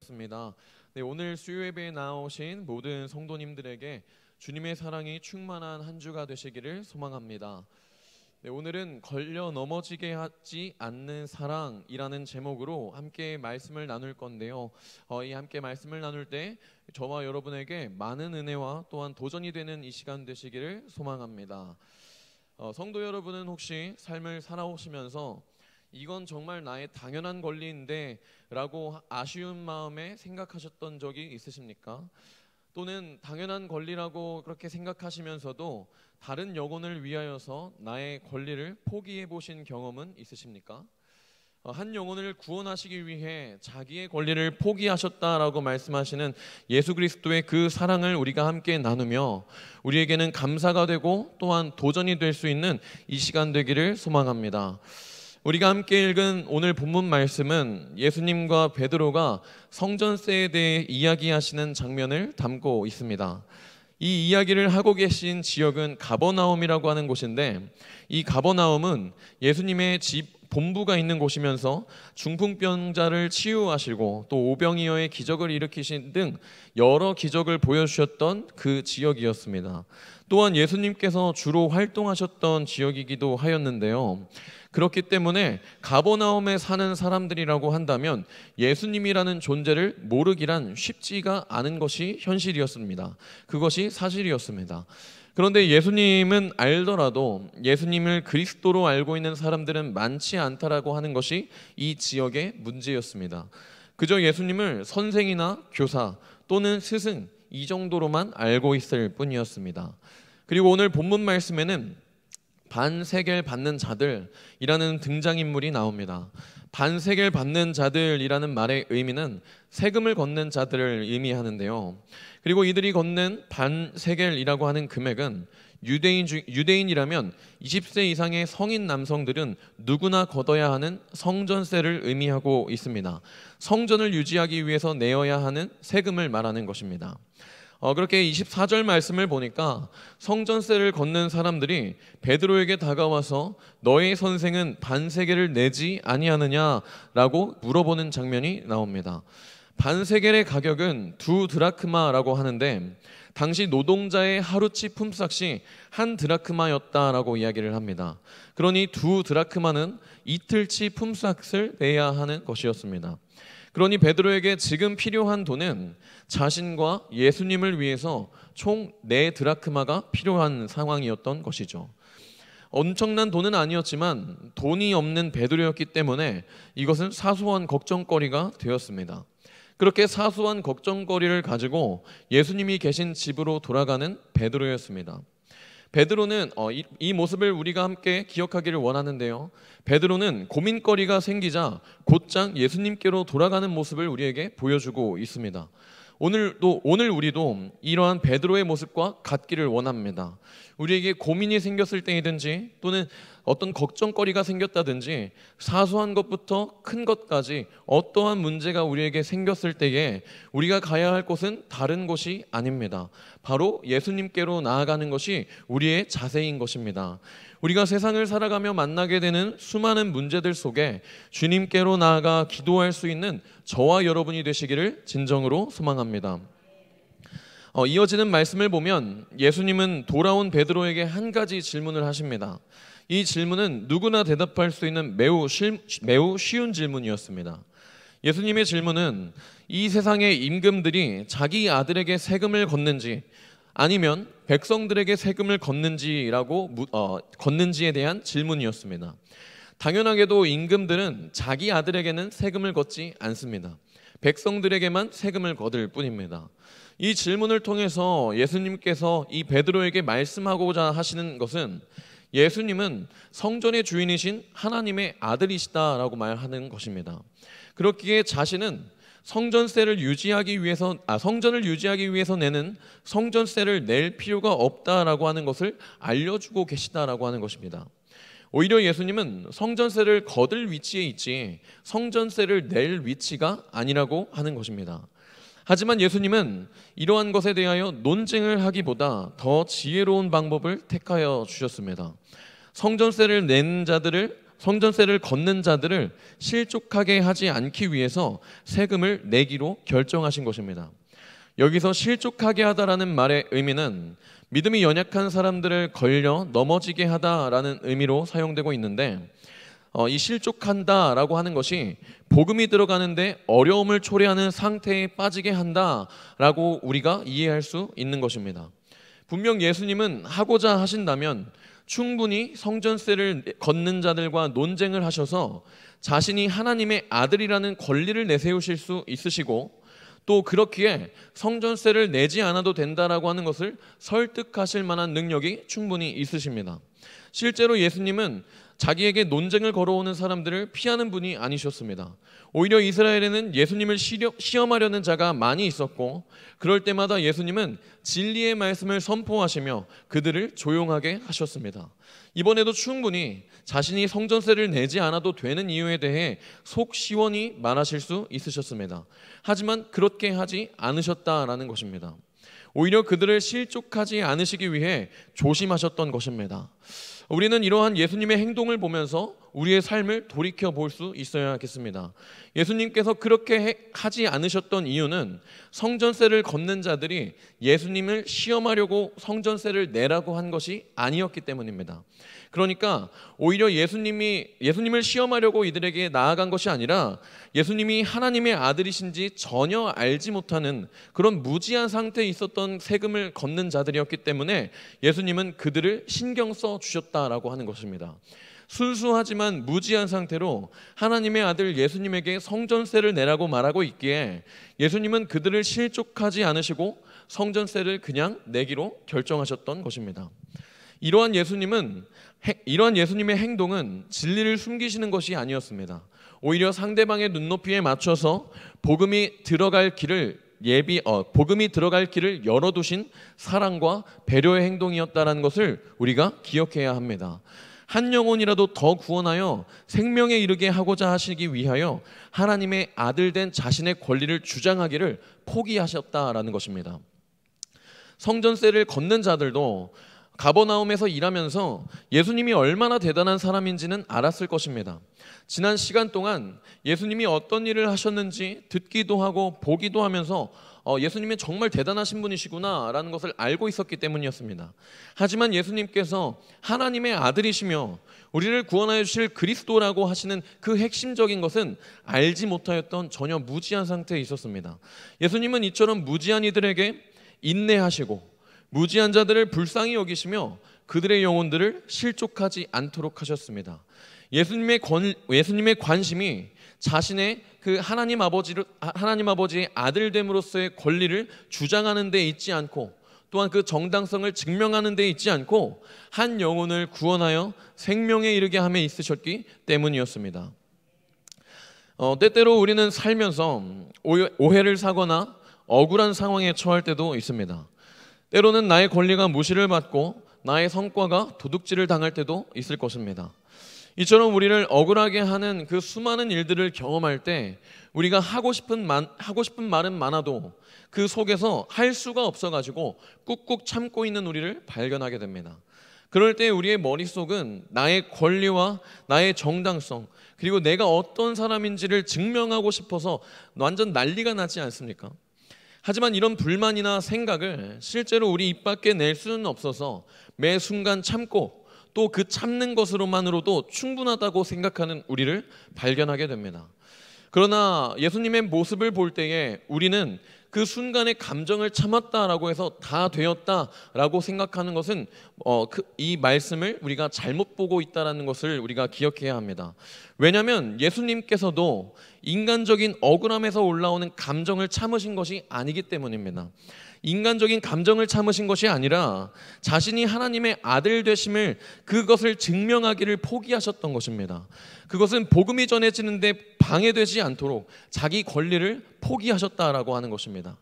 습니다. 네, 오늘 수요 예배에 나오신 모든 성도님들에게 주님의 사랑이 충만한 한 주가 되시기를 소망합니다. 네, 오늘은 걸려 넘어지게 하지 않는 사랑이라는 제목으로 함께 말씀을 나눌 건데요. 이 함께 말씀을 나눌 때 저와 여러분에게 많은 은혜와 또한 도전이 되는 이 시간 되시기를 소망합니다. 성도 여러분은 혹시 삶을 살아오시면서 이건 정말 나의 당연한 권리인데 라고 아쉬운 마음에 생각하셨던 적이 있으십니까? 또는 당연한 권리라고 그렇게 생각하시면서도 다른 영혼을 위하여서 나의 권리를 포기해 보신 경험은 있으십니까? 한 영혼을 구원하시기 위해 자기의 권리를 포기하셨다라고 말씀하시는 예수 그리스도의 그 사랑을 우리가 함께 나누며 우리에게는 감사가 되고 또한 도전이 될 수 있는 이 시간 되기를 소망합니다. 우리가 함께 읽은 오늘 본문 말씀은 예수님과 베드로가 성전세에 대해 이야기하시는 장면을 담고 있습니다. 이 이야기를 하고 계신 지역은 가버나움이라고 하는 곳인데, 이 가버나움은 예수님의 집 본부가 있는 곳이면서 중풍병자를 치유하시고 또 오병이어의 기적을 일으키신 등 여러 기적을 보여주셨던 그 지역이었습니다. 또한 예수님께서 주로 활동하셨던 지역이기도 하였는데요. 그렇기 때문에 가버나움에 사는 사람들이라고 한다면 예수님이라는 존재를 모르기란 쉽지가 않은 것이 현실이었습니다. 그것이 사실이었습니다. 그런데 예수님은 알더라도 예수님을 그리스도로 알고 있는 사람들은 많지 않다라고 하는 것이 이 지역의 문제였습니다. 그저 예수님을 선생이나 교사 또는 스승 이 정도로만 알고 있을 뿐이었습니다. 그리고 오늘 본문 말씀에는 반세겔 받는 자들이라는 등장인물이 나옵니다. 반세겔 받는 자들이라는 말의 의미는 세금을 걷는 자들을 의미하는데요. 그리고 이들이 걷는 반세겔이라고 하는 금액은 유대인이라면 20세 이상의 성인 남성들은 누구나 걷어야 하는 성전세를 의미하고 있습니다. 성전을 유지하기 위해서 내어야 하는 세금을 말하는 것입니다. 그렇게 24절 말씀을 보니까 성전세를 걷는 사람들이 베드로에게 다가와서 너의 선생은 반세겔을 내지 아니하느냐라고 물어보는 장면이 나옵니다. 반세겔의 가격은 2드라크마라고 하는데 당시 노동자의 하루치 품삯이 1드라크마였다라고 이야기를 합니다. 그러니 2드라크마는 이틀치 품삯을 내야 하는 것이었습니다. 그러니 베드로에게 지금 필요한 돈은 자신과 예수님을 위해서 총 4드라크마가 필요한 상황이었던 것이죠. 엄청난 돈은 아니었지만 돈이 없는 베드로였기 때문에 이것은 사소한 걱정거리가 되었습니다. 그렇게 사소한 걱정거리를 가지고 예수님이 계신 집으로 돌아가는 베드로였습니다. 베드로는 이 모습을 우리가 함께 기억하기를 원하는데요. 베드로는 고민거리가 생기자 곧장 예수님께로 돌아가는 모습을 우리에게 보여주고 있습니다. 오늘 우리도 이러한 베드로의 모습과 같기를 원합니다. 우리에게 고민이 생겼을 때이든지 또는 어떤 걱정거리가 생겼다든지 사소한 것부터 큰 것까지 어떠한 문제가 우리에게 생겼을 때에 우리가 가야 할 곳은 다른 곳이 아닙니다. 바로 예수님께로 나아가는 것이 우리의 자세인 것입니다. 우리가 세상을 살아가며 만나게 되는 수많은 문제들 속에 주님께로 나아가 기도할 수 있는 저와 여러분이 되시기를 진정으로 소망합니다. 이어지는 말씀을 보면 예수님은 돌아온 베드로에게 한 가지 질문을 하십니다. 이 질문은 누구나 대답할 수 있는 매우 쉬운 질문이었습니다. 예수님의 질문은 이 세상의 임금들이 자기 아들에게 세금을 걷는지 아니면 백성들에게 세금을 걷는지에 대한 질문이었습니다. 당연하게도 임금들은 자기 아들에게는 세금을 걷지 않습니다. 백성들에게만 세금을 거둘 뿐입니다. 이 질문을 통해서 예수님께서 이 베드로에게 말씀하고자 하시는 것은 예수님은 성전의 주인이신 하나님의 아들이시다라고 말하는 것입니다. 그렇기에 자신은 성전을 유지하기 위해서 내는 성전세를 낼 필요가 없다라고 하는 것을 알려주고 계시다라고 하는 것입니다. 오히려 예수님은 성전세를 거둘 위치에 있지 성전세를 낼 위치가 아니라고 하는 것입니다. 하지만 예수님은 이러한 것에 대하여 논쟁을 하기보다 더 지혜로운 방법을 택하여 주셨습니다. 성전세를 낸 자들을 성전세를 걷는 자들을 실족하게 하지 않기 위해서 세금을 내기로 결정하신 것입니다. 여기서 실족하게 하다라는 말의 의미는 믿음이 연약한 사람들을 걸려 넘어지게 하다라는 의미로 사용되고 있는데, 이 실족한다라고 하는 것이 복음이 들어가는데 어려움을 초래하는 상태에 빠지게 한다라고 우리가 이해할 수 있는 것입니다. 분명 예수님은 하고자 하신다면 충분히 성전세를 걷는 자들과 논쟁을 하셔서 자신이 하나님의 아들이라는 권리를 내세우실 수 있으시고, 또 그렇기에 성전세를 내지 않아도 된다라고 하는 것을 설득하실 만한 능력이 충분히 있으십니다. 실제로 예수님은 자기에게 논쟁을 걸어오는 사람들을 피하는 분이 아니셨습니다. 오히려 이스라엘에는 예수님을 시험하려는 자가 많이 있었고, 그럴 때마다 예수님은 진리의 말씀을 선포하시며 그들을 조용하게 하셨습니다. 이번에도 충분히 자신이 성전세를 내지 않아도 되는 이유에 대해 속 시원히 말하실 수 있으셨습니다. 하지만 그렇게 하지 않으셨다라는 것입니다. 오히려 그들을 실족하지 않으시기 위해 조심하셨던 것입니다. 우리는 이러한 예수님의 행동을 보면서 우리의 삶을 돌이켜 볼 수 있어야겠습니다. 예수님께서 그렇게 하지 않으셨던 이유는 성전세를 걷는 자들이 예수님을 시험하려고 성전세를 내라고 한 것이 아니었기 때문입니다. 그러니까 오히려 예수님을 시험하려고 이들에게 나아간 것이 아니라 예수님이 하나님의 아들이신지 전혀 알지 못하는 그런 무지한 상태에 있었던 세금을 걷는 자들이었기 때문에 예수님은 그들을 신경 써 주셨다라고 하는 것입니다. 순수하지만 무지한 상태로 하나님의 아들 예수님에게 성전세를 내라고 말하고 있기에 예수님은 그들을 실족하지 않으시고 성전세를 그냥 내기로 결정하셨던 것입니다. 이러한 예수님의 행동은 진리를 숨기시는 것이 아니었습니다. 오히려 상대방의 눈높이에 맞춰서 복음이 들어갈 길을 열어두신 사랑과 배려의 행동이었다는 것을 우리가 기억해야 합니다. 한 영혼이라도 더 구원하여 생명에 이르게 하고자 하시기 위하여 하나님의 아들 된 자신의 권리를 주장하기를 포기하셨다라는 것입니다. 성전세를 걷는 자들도 가버나움에서 일하면서 예수님이 얼마나 대단한 사람인지는 알았을 것입니다. 지난 시간 동안 예수님이 어떤 일을 하셨는지 듣기도 하고 보기도 하면서 예수님이 정말 대단하신 분이시구나 라는 것을 알고 있었기 때문이었습니다. 하지만 예수님께서 하나님의 아들이시며 우리를 구원하여 주실 그리스도라고 하시는 그 핵심적인 것은 알지 못하였던 전혀 무지한 상태에 있었습니다. 예수님은 이처럼 무지한 이들에게 인내하시고 무지한 자들을 불쌍히 여기시며 그들의 영혼들을 실족하지 않도록 하셨습니다. 예수님의 관심이 자신의 그 하나님 아버지의 아들됨으로서의 권리를 주장하는 데 있지 않고, 또한 그 정당성을 증명하는 데 있지 않고 한 영혼을 구원하여 생명에 이르게 함에 있으셨기 때문이었습니다. 때때로 우리는 살면서 오해를 사거나 억울한 상황에 처할 때도 있습니다. 때로는 나의 권리가 무시를 받고 나의 성과가 도둑질을 당할 때도 있을 것입니다. 이처럼 우리를 억울하게 하는 그 수많은 일들을 경험할 때 우리가 하고 싶은 말은 많아도 그 속에서 할 수가 없어가지고 꾹꾹 참고 있는 우리를 발견하게 됩니다. 그럴 때 우리의 머릿속은 나의 권리와 나의 정당성, 그리고 내가 어떤 사람인지를 증명하고 싶어서 완전 난리가 나지 않습니까? 하지만 이런 불만이나 생각을 실제로 우리 입 밖에 낼 수는 없어서 매 순간 참고 또 그 참는 것으로만으로도 충분하다고 생각하는 우리를 발견하게 됩니다. 그러나 예수님의 모습을 볼 때에 우리는 그 순간의 감정을 참았다라고 해서 다 되었다라고 생각하는 것은 이 말씀을 우리가 잘못 보고 있다는 것을 우리가 기억해야 합니다. 왜냐하면 예수님께서도 인간적인 억울함에서 올라오는 감정을 참으신 것이 아니기 때문입니다. 인간적인 감정을 참으신 것이 아니라 자신이 하나님의 아들 되심을, 그것을 증명하기를 포기하셨던 것입니다. 그것은 복음이 전해지는데 방해되지 않도록 자기 권리를 포기하셨다라고 하는 것입니다.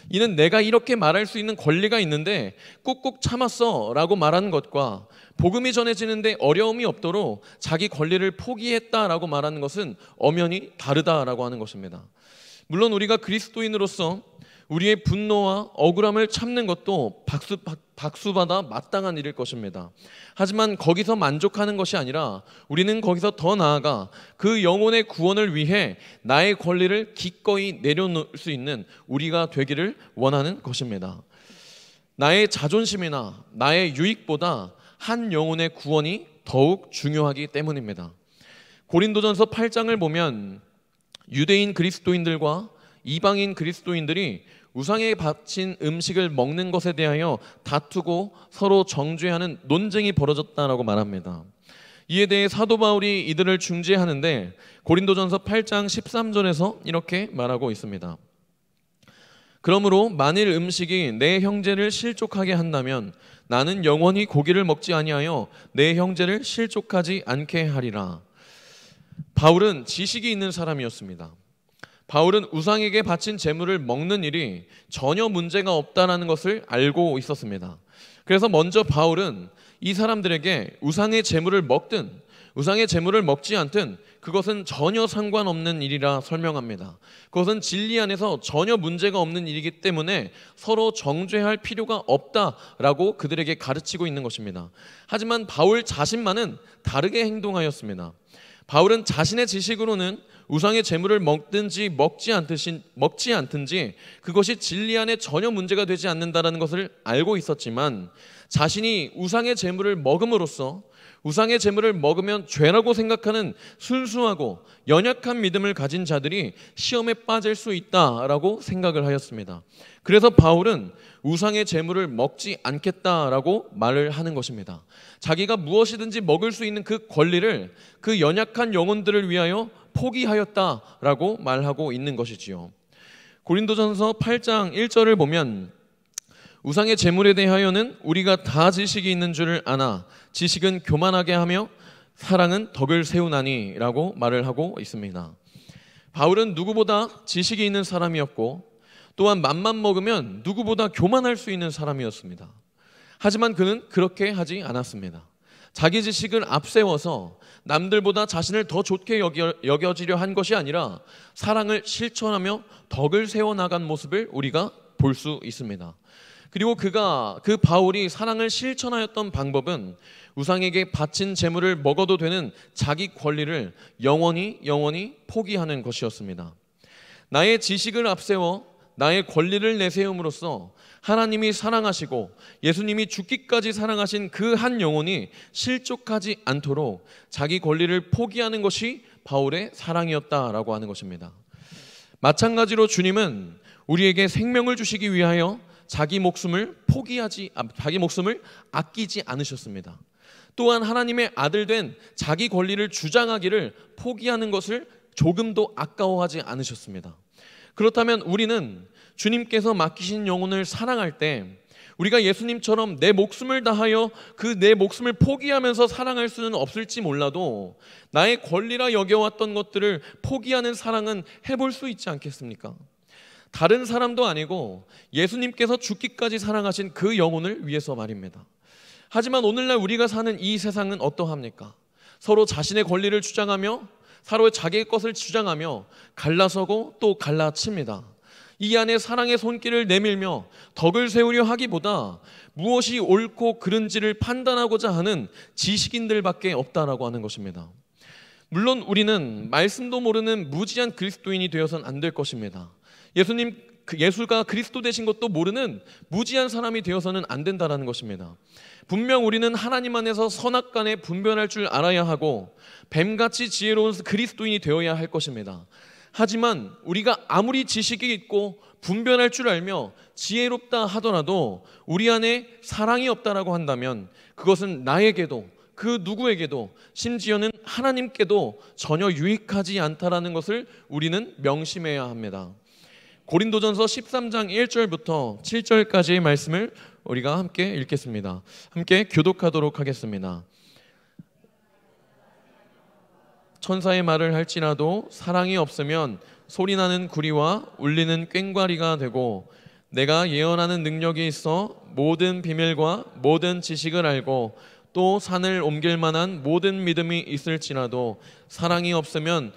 이는 내가 이렇게 말할 수 있는 권리가 있는데 꾹꾹 참았어 라고 말하는 것과 복음이 전해지는데 어려움이 없도록 자기 권리를 포기했다라고 말하는 것은 엄연히 다르다라고 하는 것입니다. 물론 우리가 그리스도인으로서 우리의 분노와 억울함을 참는 것도 박수받아 마땅한 일일 것입니다. 하지만 거기서 만족하는 것이 아니라 우리는 거기서 더 나아가 그 영혼의 구원을 위해 나의 권리를 기꺼이 내려놓을 수 있는 우리가 되기를 원하는 것입니다. 나의 자존심이나 나의 유익보다 한 영혼의 구원이 더욱 중요하기 때문입니다. 고린도전서 8장을 보면 유대인 그리스도인들과 이방인 그리스도인들이 우상에 바친 음식을 먹는 것에 대하여 다투고 서로 정죄하는 논쟁이 벌어졌다라고 말합니다. 이에 대해 사도 바울이 이들을 중재하는데 고린도전서 8장 13절에서 이렇게 말하고 있습니다. 그러므로 만일 음식이 내 형제를 실족하게 한다면 나는 영원히 고기를 먹지 아니하여 내 형제를 실족하지 않게 하리라. 바울은 지식이 있는 사람이었습니다. 바울은 우상에게 바친 제물을 먹는 일이 전혀 문제가 없다는 것을 알고 있었습니다. 그래서 먼저 바울은 이 사람들에게 우상의 제물을 먹든 우상의 제물을 먹지 않든 그것은 전혀 상관없는 일이라 설명합니다. 그것은 진리 안에서 전혀 문제가 없는 일이기 때문에 서로 정죄할 필요가 없다라고 그들에게 가르치고 있는 것입니다. 하지만 바울 자신만은 다르게 행동하였습니다. 바울은 자신의 지식으로는 우상의 제물을 먹든지 먹지 않든지 그것이 진리 안에 전혀 문제가 되지 않는다는 것을 알고 있었지만 자신이 우상의 제물을 먹음으로써 우상의 제물을 먹으면 죄라고 생각하는 순수하고 연약한 믿음을 가진 자들이 시험에 빠질 수 있다라고 생각을 하였습니다. 그래서 바울은 우상의 제물을 먹지 않겠다라고 말을 하는 것입니다. 자기가 무엇이든지 먹을 수 있는 그 권리를 그 연약한 영혼들을 위하여 포기하였다라고 말하고 있는 것이지요. 고린도전서 8장 1절을 보면 우상의 제물에 대하여는 우리가 다 지식이 있는 줄을 아나 지식은 교만하게 하며 사랑은 덕을 세우나니 라고 말을 하고 있습니다. 바울은 누구보다 지식이 있는 사람이었고 또한 맘만 먹으면 누구보다 교만할 수 있는 사람이었습니다. 하지만 그는 그렇게 하지 않았습니다. 자기 지식을 앞세워서 남들보다 자신을 더 좋게 여겨지려 한 것이 아니라 사랑을 실천하며 덕을 세워나간 모습을 우리가 볼 수 있습니다. 그리고 그 바울이 사랑을 실천하였던 방법은 우상에게 바친 제물을 먹어도 되는 자기 권리를 영원히 포기하는 것이었습니다. 나의 지식을 앞세워 나의 권리를 내세움으로써 하나님이 사랑하시고 예수님이 죽기까지 사랑하신 그 한 영혼이 실족하지 않도록 자기 권리를 포기하는 것이 바울의 사랑이었다라고 하는 것입니다. 마찬가지로 주님은 우리에게 생명을 주시기 위하여 자기 목숨을 아끼지 않으셨습니다. 또한 하나님의 아들 된 자기 권리를 주장하기를 포기하는 것을 조금도 아까워하지 않으셨습니다. 그렇다면 우리는 주님께서 맡기신 영혼을 사랑할 때 우리가 예수님처럼 내 목숨을 다하여 그 내 목숨을 포기하면서 사랑할 수는 없을지 몰라도 나의 권리라 여겨왔던 것들을 포기하는 사랑은 해볼 수 있지 않겠습니까? 다른 사람도 아니고 예수님께서 죽기까지 사랑하신 그 영혼을 위해서 말입니다. 하지만 오늘날 우리가 사는 이 세상은 어떠합니까? 서로 자신의 권리를 주장하며 서로 자기의 것을 주장하며 갈라서고 또 갈라칩니다. 이 안에 사랑의 손길을 내밀며 덕을 세우려 하기보다 무엇이 옳고 그른지를 판단하고자 하는 지식인들밖에 없다라고 하는 것입니다. 물론 우리는 말씀도 모르는 무지한 그리스도인이 되어서는 안 될 것입니다. 예수가 그리스도 되신 것도 모르는 무지한 사람이 되어서는 안 된다라는 것입니다. 분명 우리는 하나님 안에서 선악간에 분별할 줄 알아야 하고 뱀같이 지혜로운 그리스도인이 되어야 할 것입니다. 하지만 우리가 아무리 지식이 있고 분별할 줄 알며 지혜롭다 하더라도 우리 안에 사랑이 없다라고 한다면 그것은 나에게도 그 누구에게도 심지어는 하나님께도 전혀 유익하지 않다라는 것을 우리는 명심해야 합니다. 고린도전서 13장 1절부터 7절까지의 말씀을 우리가 함께 읽겠습니다. 함께 교독하도록 하겠습니다. 천사의 말을 할지라도 사랑이 없으면 소리나는 구리와 울리는 꽹과리가 되고 내가 예언하는 능력이 있어 모든 비밀과 모든 지식을 알고 또 산을 옮길 만한 모든 믿음이 있을지라도 사랑이 없으면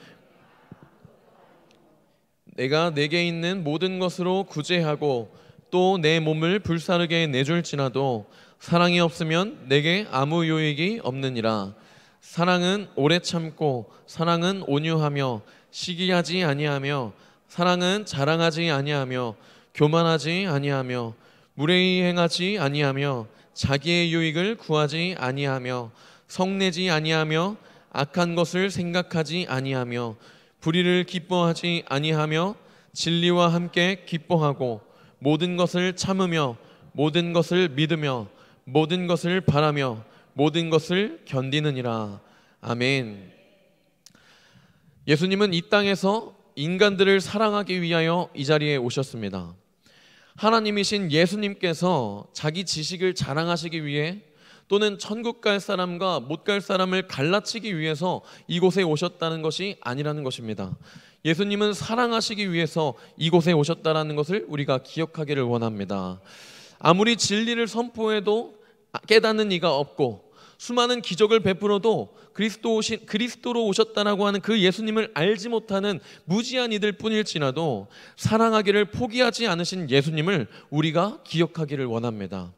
내가 내게 있는 모든 것으로 구제하고 또 내 몸을 불사르게 내줄지라도 사랑이 없으면 내게 아무 유익이 없느니라. 사랑은 오래 참고 사랑은 온유하며 시기하지 아니하며 사랑은 자랑하지 아니하며 교만하지 아니하며 무례히 행하지 아니하며 자기의 유익을 구하지 아니하며 성내지 아니하며 악한 것을 생각하지 아니하며 불의를 기뻐하지 아니하며 진리와 함께 기뻐하고 모든 것을 참으며 모든 것을 믿으며 모든 것을 바라며 모든 것을 견디느니라. 아멘. 예수님은 이 땅에서 인간들을 사랑하기 위하여 이 자리에 오셨습니다. 하나님이신 예수님께서 자기 지식을 자랑하시기 위해 또는 천국 갈 사람과 못 갈 사람을 갈라치기 위해서 이곳에 오셨다는 것이 아니라는 것입니다. 예수님은 사랑하시기 위해서 이곳에 오셨다는 것을 우리가 기억하기를 원합니다. 아무리 진리를 선포해도 깨닫는 이가 없고 수많은 기적을 베풀어도 그리스도로 오셨다라고 하는 그 예수님을 알지 못하는 무지한 이들 뿐일지라도 사랑하기를 포기하지 않으신 예수님을 우리가 기억하기를 원합니다.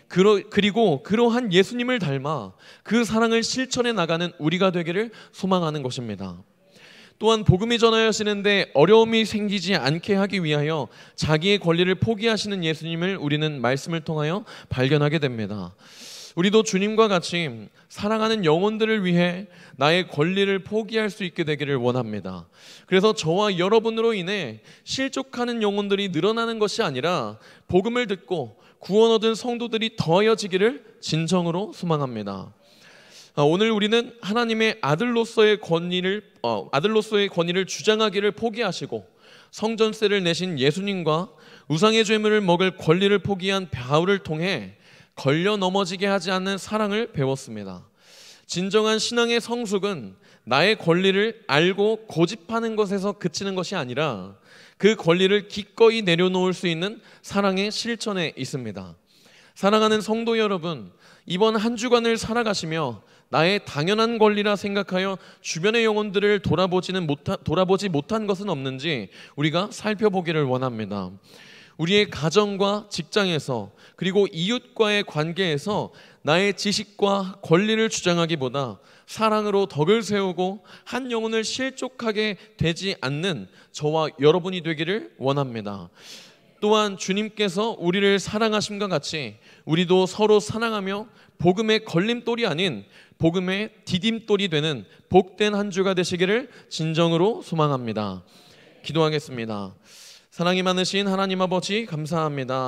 그리고 그러한 예수님을 닮아 그 사랑을 실천해 나가는 우리가 되기를 소망하는 것입니다. 또한 복음이 전하여지는데 어려움이 생기지 않게 하기 위하여 자기의 권리를 포기하시는 예수님을 우리는 말씀을 통하여 발견하게 됩니다. 우리도 주님과 같이 사랑하는 영혼들을 위해 나의 권리를 포기할 수 있게 되기를 원합니다. 그래서 저와 여러분으로 인해 실족하는 영혼들이 늘어나는 것이 아니라 복음을 듣고 구원 얻은 성도들이 더하여지기를 진정으로 소망합니다. 오늘 우리는 하나님의 아들로서의 권위를 주장하기를 포기하시고 성전세를 내신 예수님과 우상의 죄물을 먹을 권리를 포기한 바울을 통해 걸려 넘어지게 하지 않는 사랑을 배웠습니다. 진정한 신앙의 성숙은 나의 권리를 알고 고집하는 것에서 그치는 것이 아니라 그 권리를 기꺼이 내려놓을 수 있는 사랑의 실천에 있습니다. 사랑하는 성도 여러분, 이번 한 주간을 살아가시며 나의 당연한 권리라 생각하여 주변의 영혼들을 돌아보지 못한 것은 없는지 우리가 살펴보기를 원합니다. 우리의 가정과 직장에서 그리고 이웃과의 관계에서 나의 지식과 권리를 주장하기보다 사랑으로 덕을 세우고 한 영혼을 실족하게 되지 않는 저와 여러분이 되기를 원합니다. 또한 주님께서 우리를 사랑하심과 같이 우리도 서로 사랑하며 복음의 걸림돌이 아닌 복음의 디딤돌이 되는 복된 한 주가 되시기를 진정으로 소망합니다. 기도하겠습니다. 사랑이 많으신 하나님 아버지 감사합니다.